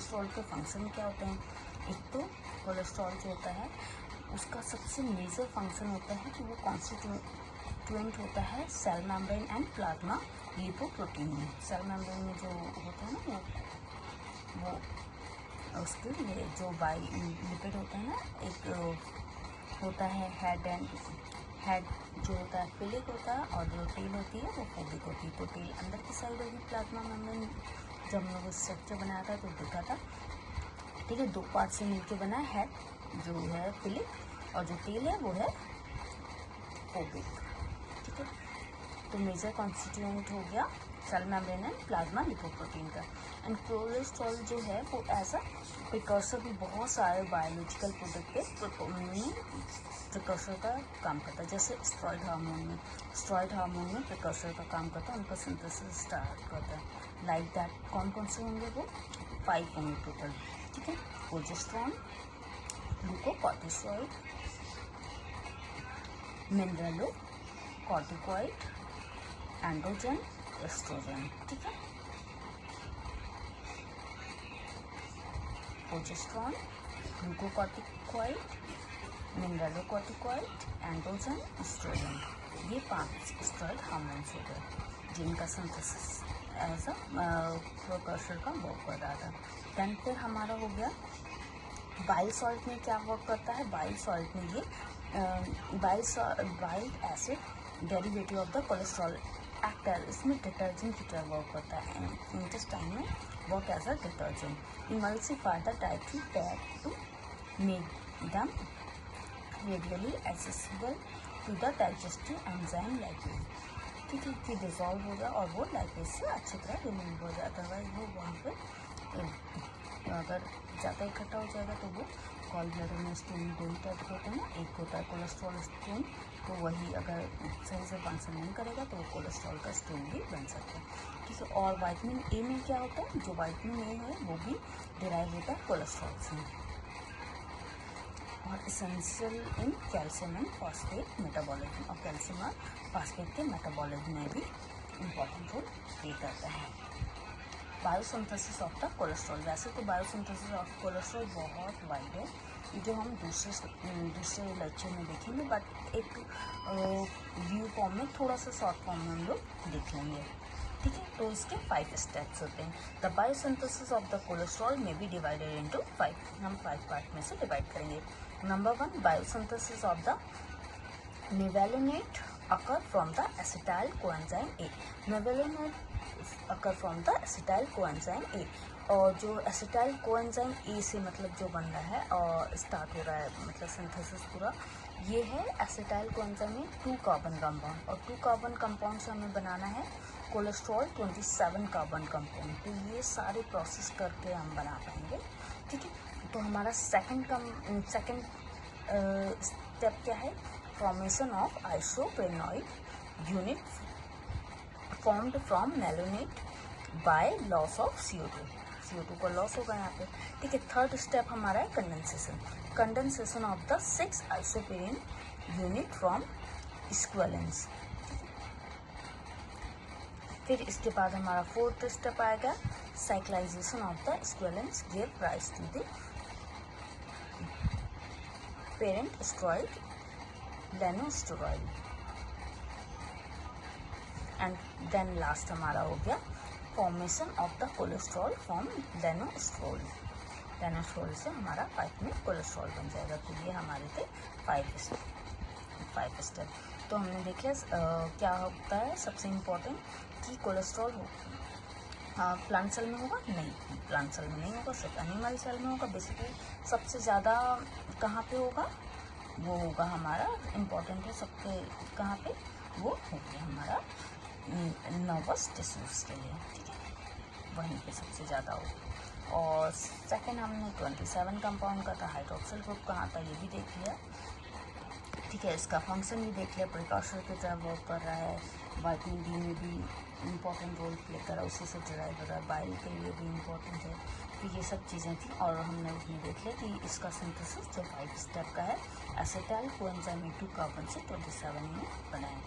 Cholesterol के function क्या होते हैं? एक तो कोलेस्ट्रॉल जो होता है उसका सबसे मेजर फंक्शन होता है कि वो कॉन्स्टिट्यूएंट होता है cell membrane and plasma lipoprotein में। सेल मेम्ब्रेन में जो होता है ना वो उसके लिए जो लिपिड होता है ना, एक होता है हेड जो होता है फिलिक होता है, और जो टेल होती है वो फोबिक होती है। तो टेल अंदर की साइड होगी प्लाज्मा मेम्ब्रेन। जब हम लोग स्ट्रक्चर बनाया था तो देखा था, ठीक है, 2 पार्ट से मिलकर बना है, हेड जो है फिलिक और जो टेल है वो है फोबिक, ठीक है। तो मेजर कॉन्स्टिट्यूएंट हो गया cell membrane and plasma lipoprotein का। एंड कोलेस्ट्रॉल जो है वो एज अ प्रिकर्सर भी बहुत सारे बायोलॉजिकल प्रोडक्ट के प्रिकर्सर का काम करता है। जैसे स्टेरॉयड हार्मोन में प्रिकर्सर का काम करता है, उनका सिंथेसिस स्टार्ट करता है। लाइक दैट कौन से होंगे? वो 5 होंगे टोटल, ठीक है। Progesterone, glucocorticoid, mineralocorticoid, androgen, estrogen, ठीक है। Progesterone, glucocorticoid, mineralocorticoid, androgen, estrogen, ये 5 स्टेरॉयड हार्मोन्स हो गए जिनका सिंथेसिस एज अ प्रिकर्सर का वर्क कर रहा था। देन फिर हमारा हो गया बाइल सॉल्ट में क्या वर्क करता है? बाइल सॉल्ट में ये bile acid derivative of the cholesterol actor, इसमें डिटर्जेंट की तरह वर्क करता है। इंटेस्टाइन में work as a detergent, emulsify the dietary fat to make them readily accessible to the digestive enzyme lipase, ठीक है। कि डिजॉल्व हो गया और वो लाइपेज से अच्छी तरह रिमूव हो जाए, अदरवाइज वो वहाँ पे अगर ज़्यादा इकट्ठा हो जाएगा तो वो गॉल ब्लैडर में स्टोन 2 टाइप के होते हैं ना, एक होता है कोलेस्ट्रॉल स्टोन, तो वही अगर सही से फंक्शन नहीं करेगा तो वो कोलेस्ट्रॉल का स्टोन भी बन सकता है, ठीक है। और विटामिन ए में क्या होता है? जो विटामिन ए है वो भी डिराइव होता है कोलेस्ट्रॉल से, और essential in calcium and phosphate metabolism, और कैल्शियम और फॉस्फेट के मेटाबॉलिज्म में भी इम्पॉर्टेंट रोल प्ले करता है। बायोसिंथेसिस ऑफ द कोलेस्ट्रॉल, वैसे तो बायोसिंथेसिस ऑफ कोलेस्ट्रॉल बहुत वाइड है, जो हम दूसरे लेक्चर में देखेंगे, बट एक व्यू फॉर्म में थोड़ा सा शॉर्ट फॉर्म में हम लोग देख लेंगे, ठीक है। तो इसके 5 स्टेप्स होते हैं। The biosynthesis of the cholesterol में बी डिवाइडेड इनटू 5, हम 5 पार्ट में से डिवाइड करेंगे। Number 1, biosynthesis of the mevalonate occur from the acetyl coenzyme A. Mevalonate occur from the acetyl coenzyme A, और जो acetyl coenzyme A से मतलब जो बन रहा है और स्टार्ट हो रहा है मतलब सिंथेसिस पूरा, ये है acetyl coenzyme में 2 कार्बन कंपाउंड, और 2 कार्बन कंपाउंड से हमें बनाना है कोलेस्ट्रॉल 27 कार्बन कंपाउंड। तो ये सारे प्रोसेस करके हम बना पाएंगे, ठीक है। तो हमारा सेकंड स्टेप क्या है? Formation of isoprenoid unit formed from mevalonate by loss of CO2 का लॉस होगा यहाँ पे, ठीक है। थर्ड स्टेप हमारा है condensation of the 6 isoprene unit from squalenes. फिर इसके बाद हमारा फोर्थ स्टेप आएगा cyclization of the squalenes give rise to the parent steroid lanosteroid, and then last हमारा हो गया formation of the cholesterol from lanosterol से हमारा 5 में कोलेस्ट्रॉल बन जाएगा। तो ये हमारे थे 5 स्टेप। तो हमने देख लिया क्या होता है सबसे इम्पोर्टेंट कि कोलेस्ट्रॉल प्लांट सेल में होगा? नहीं, प्लांट सेल में नहीं होगा, सिर्फ एनिमल सेल में होगा। बेसिकली सबसे ज़्यादा कहाँ पे होगा? वो होगा हमारा इम्पोर्टेंट है सबके कहाँ पे? वो हो गया हमारा नर्वस टिश्यूज़ के लिए, ठीक है, वहीं पे सबसे ज़्यादा होगा। और सेकेंड हमने 27 कंपाउंड का था, हाइड्रोक्सिल ग्रुप कहाँ था ये भी देख लिया, ठीक है। इसका फंक्शन भी देख लिया, प्रिकॉर्सर की तरह वर्क कर रहा है, विटामिन डी में भी इम्पोर्टेंट रोल प्ले कर रहा है, उसी से डिराइव हो रहा है, बाइल के लिए भी इम्पोर्टेंट है। तो ये सब चीज़ें थी, और हमने उसमें देख लिया कि इसका सिंथेसिस जो 5 स्टेप का है एसिटाइल कोएंजाइम 2 कार्बन से 27 में बनाया है।